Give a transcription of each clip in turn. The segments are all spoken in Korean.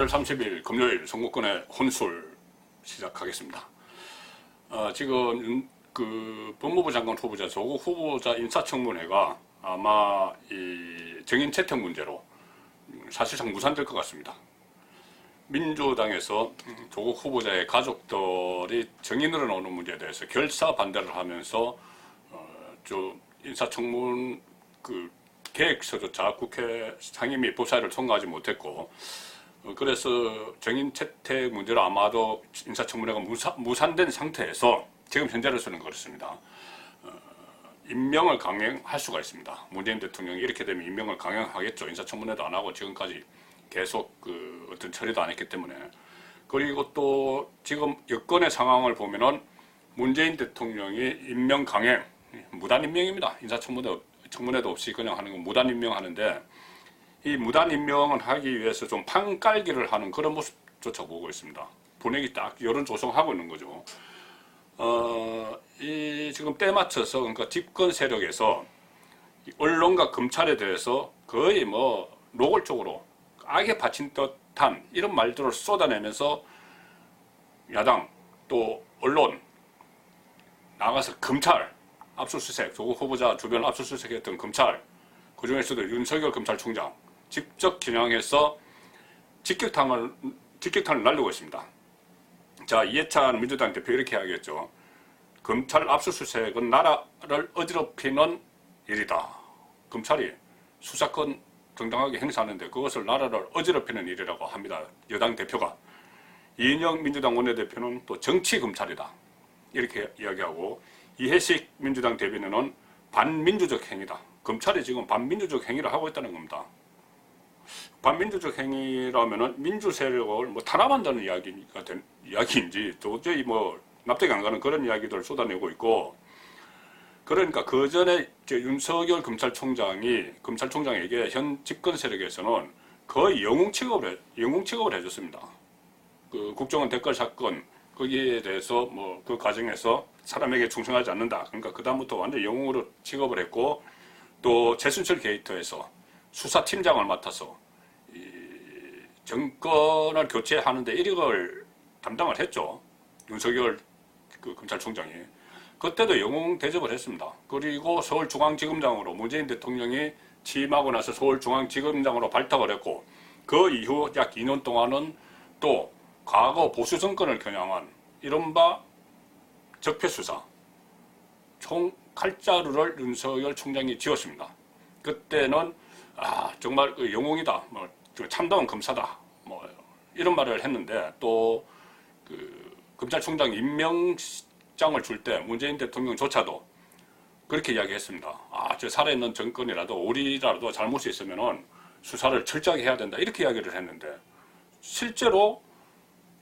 8월 30일 금요일 선거권의 혼술 시작하겠습니다. 지금 법무부 장관 후보자 조국 후보자 인사청문회가 아마 이 정인 채택 문제로 사실상 무산될 것 같습니다. 민주당에서 조국 후보자의 가족들이 정인으로 나오는 문제에 대해서 결사 반대를 하면서 인사청문 계획서조차 국회 상임위 법사위를 통과하지 못했고, 그래서 정인 채택 문제로 아마도 인사청문회가 무산된 상태에서 지금 현재로서는 그렇습니다. 임명을 강행할 수가 있습니다. 문재인 대통령이 이렇게 되면 임명을 강행하겠죠. 인사청문회도 안 하고 지금까지 계속 어떤 처리도 안 했기 때문에. 그리고 또 지금 여건의 상황을 보면은 문재인 대통령이 임명 강행, 무단 임명입니다. 인사청문회도 없이 그냥 하는 건 무단 임명하는데, 이 무단 임명을 하기 위해서 좀 판깔기를 하는 그런 모습조차 보고 있습니다. 분위기 딱 여론 조성하고 있는 거죠. 지금 때 맞춰서, 그러니까 집권 세력에서 언론과 검찰에 대해서 거의 노골적으로 악에 바친 듯한 이런 말들을 쏟아내면서 야당 또 언론 나가서 검찰 압수수색, 조국 후보자 주변 압수수색했던 검찰, 그 중에서도 윤석열 검찰총장 직접 겨냥해서 직격탄을 날리고 있습니다. 자, 이해찬 민주당 대표 이렇게 하겠죠. 검찰 압수수색은 나라를 어지럽히는 일이다. 검찰이 수사권 정당하게 행사하는데 그것을 나라를 어지럽히는 일이라고 합니다. 여당 대표가. 이인영 민주당 원내대표는 또 정치검찰이다. 이렇게 이야기하고, 이해식 민주당 대변인은 반민주적 행위다. 검찰이 지금 반민주적 행위를 하고 있다는 겁니다. 반민주적 행위라면은 민주 세력을 탄압한다는 이야기인지 도저히 납득이 안 가는 그런 이야기들을 쏟아내고 있고, 그러니까 그 전에 윤석열 검찰총장에게 현 집권 세력에서는 거의 영웅 취급을 해줬습니다. 그 국정원 댓글 사건, 거기에 대해서 그 과정에서 사람에게 충성하지 않는다. 그러니까 그다음부터 완전 영웅으로 취급을 했고, 또 최순실 게이트에서 수사팀장을 맡아서 정권을 교체하는데 이력을 담당을 했죠. 윤석열 검찰총장이. 그때도 영웅 대접을 했습니다. 그리고 서울중앙지검장으로 문재인 대통령이 취임하고 나서 서울중앙지검장으로 발탁을 했고, 그 이후 약 2년 동안은 또 과거 보수 정권을 겨냥한 이른바 적폐수사, 총 칼자루를 윤석열 총장이 쥐었습니다. 그때는 정말 영웅이다, 참다운 검사다, 이런 말을 했는데, 또 검찰총장 임명장을 줄 때 문재인 대통령조차도 그렇게 이야기했습니다. 저 살아있는 정권이라도 우리라도 잘못이 있으면은 수사를 철저하게 해야 된다, 이렇게 이야기를 했는데, 실제로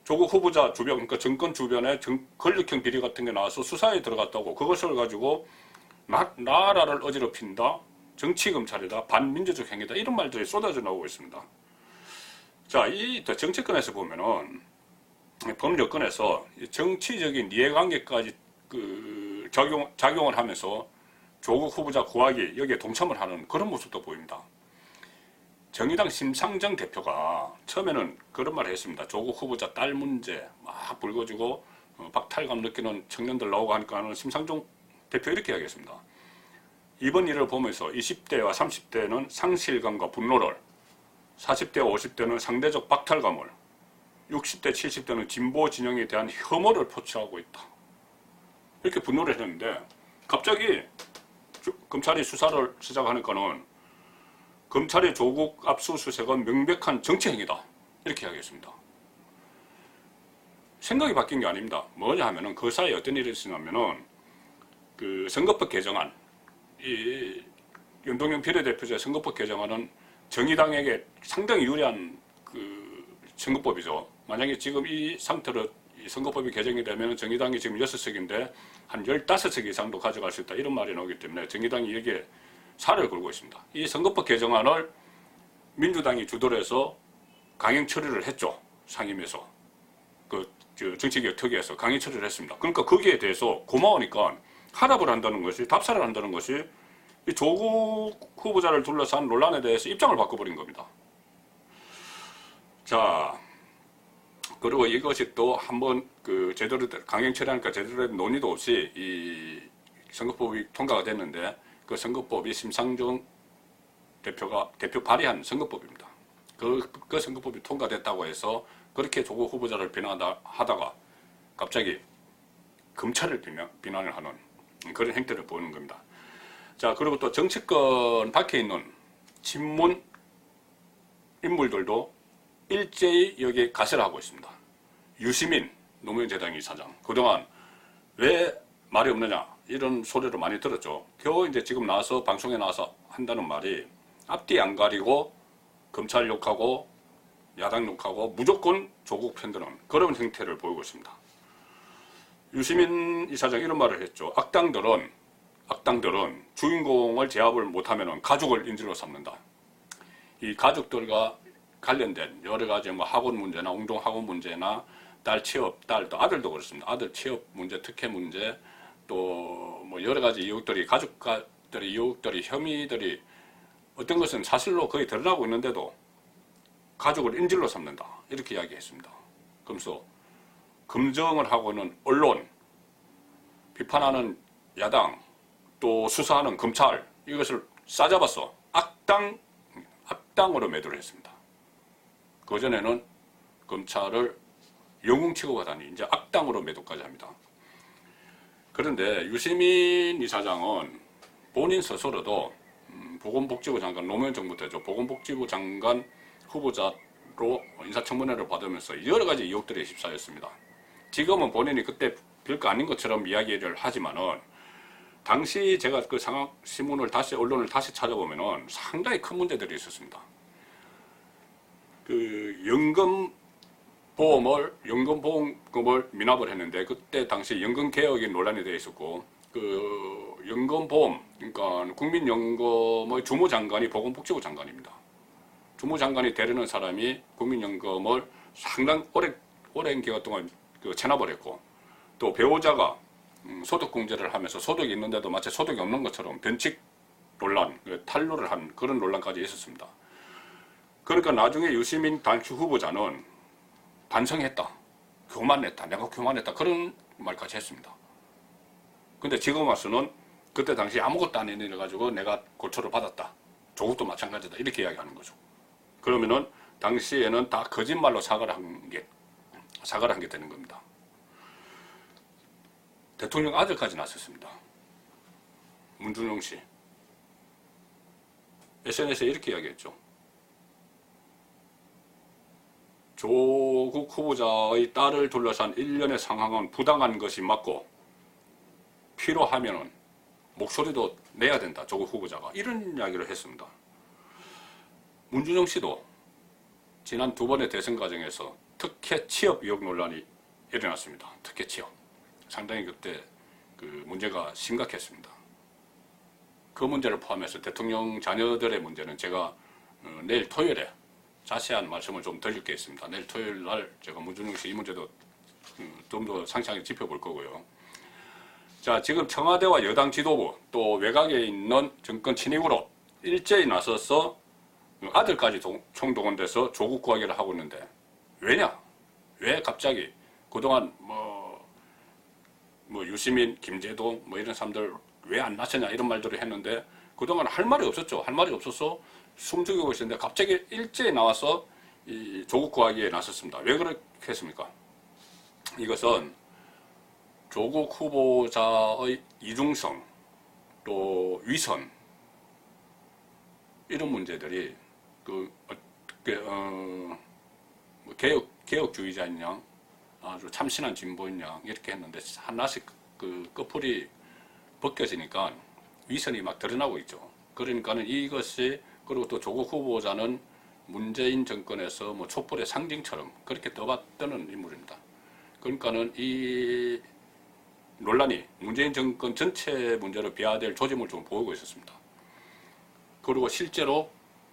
조국 후보자 주변, 그러니까 정권 주변에 권력형 비리 같은 게 나와서 수사에 들어갔다고, 그것을 가지고 나라를 어지럽힌다, 정치검찰이다, 반민주적 행위다, 이런 말들이 쏟아져 나오고 있습니다. 자, 이 정치권에서 보면은, 법여권에서 정치적인 이해관계까지 작용을 하면서 조국 후보자 구하기, 여기에 동참을 하는 그런 모습도 보입니다. 정의당 심상정 대표가 처음에는 그런 말을 했습니다. 조국 후보자 딸 문제 막 불거지고 박탈감 느끼는 청년들 나오고 하니까는 심상정 대표 이렇게 이야기했습니다. 이번 일을 보면서 20대와 30대는 상실감과 분노를, 40대와 50대는 상대적 박탈감을, 60대, 70대는 진보 진영에 대한 혐오를 표출하고 있다. 이렇게 분노를 했는데, 갑자기 검찰이 수사를 시작하니까는 검찰의 조국 압수수색은 명백한 정치행위다, 이렇게 이야기했습니다. 생각이 바뀐 게 아닙니다. 뭐냐 하면은 그 사이에 어떤 일이 있었냐면은 선거법 개정안, 이 윤동영 비례대표제 선거법 개정안은 정의당에게 상당히 유리한 선거법이죠. 만약에 지금 이 상태로 이 선거법이 개정이 되면 정의당이 지금 6석인데 한 15석 이상도 가져갈 수 있다, 이런 말이 나오기 때문에 정의당이 여기에 살을 걸고 있습니다. 이 선거법 개정안을 민주당이 주도를 해서 강행 처리를 했죠. 상임위에서. 정치개혁특위에서 강행 처리를 했습니다. 그러니까 거기에 대해서 고마우니까 하랍을 한다는 것이, 답사를 한다는 것이 이 조국 후보자를 둘러싼 논란에 대해서 입장을 바꿔버린 겁니다. 자, 그리고 이것이 또 한번 제대로 강행 처리하니까 제대로 된 논의도 없이 이 선거법이 통과가 됐는데, 그 선거법이 심상정 대표 발의한 선거법입니다. 그 선거법이 통과됐다고 해서 그렇게 조국 후보자를 비난하다가 갑자기 검찰을 비난을 하는 그런 행태를 보이는 겁니다. 자, 그리고 또 정치권 밖에 있는 친문 인물들도 일제히 여기에 가세를 하고 있습니다. 유시민 노무현 재단 이사장, 그동안 왜 말이 없느냐 이런 소리를 많이 들었죠. 겨우 이제 지금 나와서 방송에 나와서 한다는 말이 앞뒤 안 가리고 검찰 욕하고 야당 욕하고 무조건 조국 편드는 그런 행태를 보이고 있습니다. 유시민 이사장 이런 말을 했죠. 악당들은 주인공을 제압을 못하면 가족을 인질로 삼는다. 이 가족들과 관련된 여러 가지 뭐 학원 문제나 웅동 학원 문제나 딸 취업, 또 아들도 그렇습니다. 아들 취업 문제, 특혜 문제, 또 뭐 여러 가지 의혹들이, 가족들의 의혹들이, 혐의들이 어떤 것은 사실로 거의 드러나고 있는데도 가족을 인질로 삼는다. 이렇게 이야기했습니다. 그러면서 검증을 하고 있는 언론, 비판하는 야당, 또 수사하는 검찰, 이것을 싸잡아서 악당으로 매도를 했습니다. 그전에는 검찰을 영웅 취급하다니 이제 악당으로 매도까지 합니다. 그런데 유시민 이사장은 본인 스스로도 보건복지부 장관, 노무현 정부 때죠. 보건복지부 장관 후보자로 인사청문회를 받으면서 여러 가지 의혹들에 휩싸였습니다. 지금은 본인이 그때 별거 아닌 것처럼 이야기를 하지만은 당시 제가 그 상황 신문을 언론을 다시 찾아보면은 상당히 큰 문제들이 있었습니다. 그 연금보험금을 미납을 했는데 그때 당시 연금개혁이 논란이 되어 있었고, 그 연금보험, 그러니까 국민연금의 주무장관이 보건복지부 장관입니다. 주무장관이 되려는 사람이 국민연금을 상당히 오랜 기간 동안 체납을 했고, 또 배우자가 소득공제를 하면서 소득이 있는데도 마치 소득이 없는 것처럼 변칙 논란, 탈루를 한 그런 논란까지 있었습니다. 그러니까 나중에 유시민 단추 후보자는 반성했다, 교만했다, 내가 교만했다, 그런 말까지 했습니다. 근데 지금 와서는 그때 당시 아무것도 안 해가지고 내가 고초를 받았다, 조국도 마찬가지다, 이렇게 이야기하는 거죠. 그러면은 당시에는 다 거짓말로 사과를 한 게 되는 겁니다. 대통령 아들까지 나섰습니다. 문준용 씨. SNS에 이렇게 이야기했죠. 조국 후보자의 딸을 둘러싼 일련의 상황은 부당한 것이 맞고 필요하면은 목소리도 내야 된다, 조국 후보자가. 이런 이야기를 했습니다. 문준용 씨도 지난 2번의 대선 과정에서 특혜 취업 의혹 논란이 일어났습니다. 특혜 취업. 상당히 그때 그 문제가 심각했습니다. 그 문제를 포함해서 대통령 자녀들의 문제는 제가 내일 토요일에 자세한 말씀을 좀 드릴 게 있습니다. 내일 토요일 날 제가 문준용 씨 이 문제도 좀 더 상세하게 짚어볼 거고요. 자, 지금 청와대와 여당 지도부 또 외곽에 있는 정권 친이그룹 일제히 나서서 아들까지 총동원돼서 조국 구하기를 하고 있는데 왜냐? 왜 갑자기 그동안 유시민, 김재동 이런 사람들 왜 안 나서냐 이런 말들을 했는데 그동안 할 말이 없었죠. 할 말이 없어서 숨죽이고 있었는데 갑자기 일제히 나와서 이 조국 구하기에 나섰습니다. 왜 그렇게 했습니까? 이것은 조국 후보자의 이중성, 또 위선, 이런 문제들이 개혁주의자냐, 아주 참신한 진보냐 이렇게 했는데 하나씩 그 끝풀이 벗겨지니까 위선이 막 드러나고 있죠. 그러니까는 이것이, 그리고 또 조국 후보자는 문재인 정권에서 촛불의 상징처럼 그렇게 떠받드는 인물입니다. 그러니까는 이 논란이 문재인 정권 전체 문제로 비화될 조짐을 좀 보이고 있었습니다. 그리고 실제로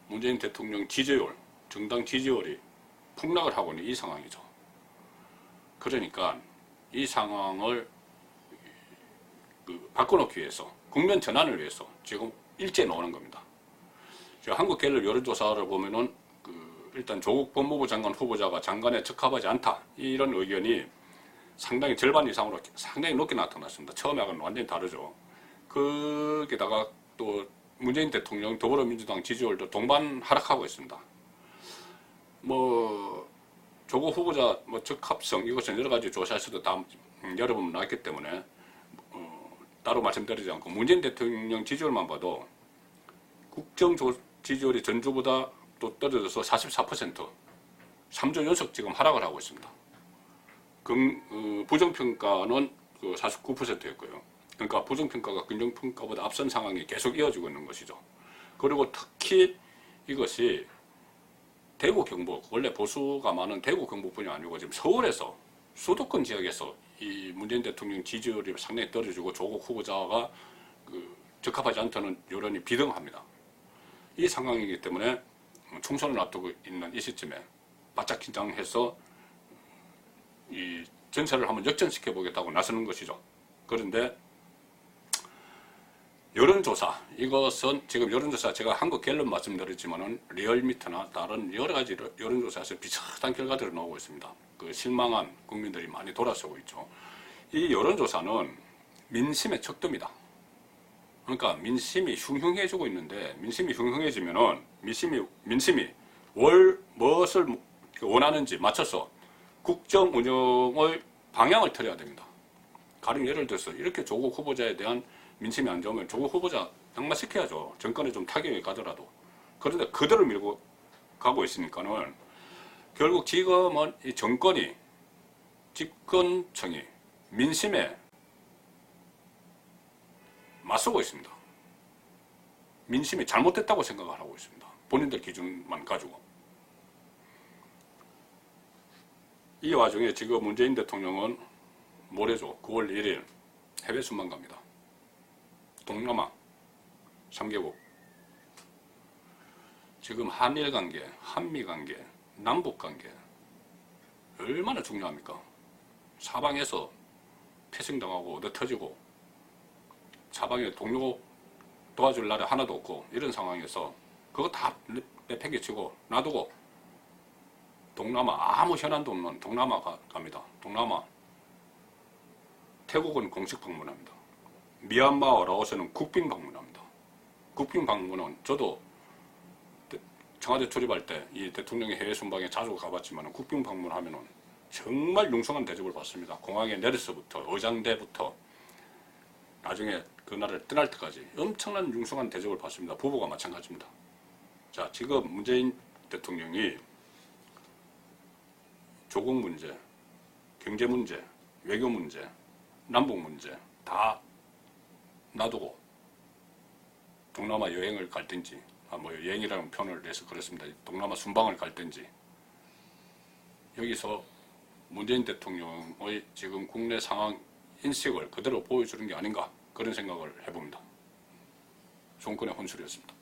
문재인 대통령 지지율, 정당 지지율이 폭락을 하고 있는 이 상황이죠. 그러니까 이 상황을 바꿔놓기 위해서, 국면 전환을 위해서 지금 일제히 나오는 겁니다. 한국갤럽 여론조사를 보면은 일단 조국 법무부 장관 후보자가 장관에 적합하지 않다. 이런 의견이 상당히 절반 이상으로 상당히 높게 나타났습니다. 처음하고는 완전히 다르죠. 거기다가 또 문재인 대통령 더불어민주당 지지율도 동반 하락하고 있습니다. 뭐 조국 후보자 뭐 적합성 이것은 여러 가지 조사에서도 다 여러 번 나왔기 때문에 따로 말씀드리지 않고 문재인 대통령 지지율만 봐도 국정 지지율이 전주보다 또 떨어져서 44% 3주 연속 지금 하락을 하고 있습니다. 부정평가는 49%였고요. 그러니까 부정평가가 긍정평가보다 앞선 상황이 계속 이어지고 있는 것이죠. 그리고 특히 이것이 대구 경북, 원래 보수가 많은 대구 경북뿐이 아니고 지금 서울에서 수도권 지역에서 이 문재인 대통령 지지율이 상당히 떨어지고 조국 후보자가 적합하지 않다는 여론이 비등합니다. 이 상황이기 때문에 총선을 앞두고 있는 이 시점에 바짝 긴장해서 이 전세를 한번 역전시켜 보겠다고 나서는 것이죠. 그런데 여론조사, 이것은 지금 여론조사 제가 한국 갤럽 말씀드렸지만은 리얼미터나 다른 여러 가지 여론조사에서 비슷한 결과들이 나오고 있습니다. 그 실망한 국민들이 많이 돌아서고 있죠. 이 여론조사는 민심의 척도입니다. 그러니까 민심이 흉흉해지고 있는데 민심이 흉흉해지면은 민심이 무엇을 원하는지 맞춰서 국정 운영의 방향을 틀어야 됩니다. 가령 예를 들어서 이렇게 조국 후보자에 대한 민심이 안 좋으면 조국 후보자 낙마시켜야죠. 정권에 좀 타격이 가더라도. 그런데 그대로 밀고 가고 있으니까는 결국 지금은 이 정권이 집권층이 민심에 맞서고 있습니다. 민심이 잘못됐다고 생각을 하고 있습니다. 본인들 기준만 가지고. 이 와중에 지금 문재인 대통령은 모레죠. 9월 1일 해외 순방 갑니다. 동남아 3개국. 지금 한일 관계, 한미 관계, 남북 관계 얼마나 중요합니까? 사방에서 패싱당하고 얻어터지고 사방에 동료 도와줄 나라 하나도 없고 이런 상황에서 그거 다 내팽개치고 놔두고 동남아 아무 현안도 없는 동남아 갑니다. 동남아. 태국은 공식 방문합니다. 미얀마와 라오스는 국빈 방문합니다. 국빈 방문은 저도 청와대 출입할 때 이 대통령의 해외 순방에 자주 가봤지만 국빈 방문하면은 정말 융성한 대접을 받습니다. 공항에 내려서부터 의장대부터 나중에 그 나라를 떠날 때까지 엄청난 융성한 대접을 받습니다. 부부가 마찬가지입니다. 자, 지금 문재인 대통령이 조국 문제, 경제 문제, 외교 문제, 남북 문제 다 놔두고 동남아 여행을 갈든지 뭐 여행이라는 표현을 내서 그렇습니다. 동남아 순방을 갈든지 여기서 문재인 대통령의 지금 국내 상황 인식을 그대로 보여주는 게 아닌가 그런 생각을 해봅니다. 정권의 혼술이었습니다.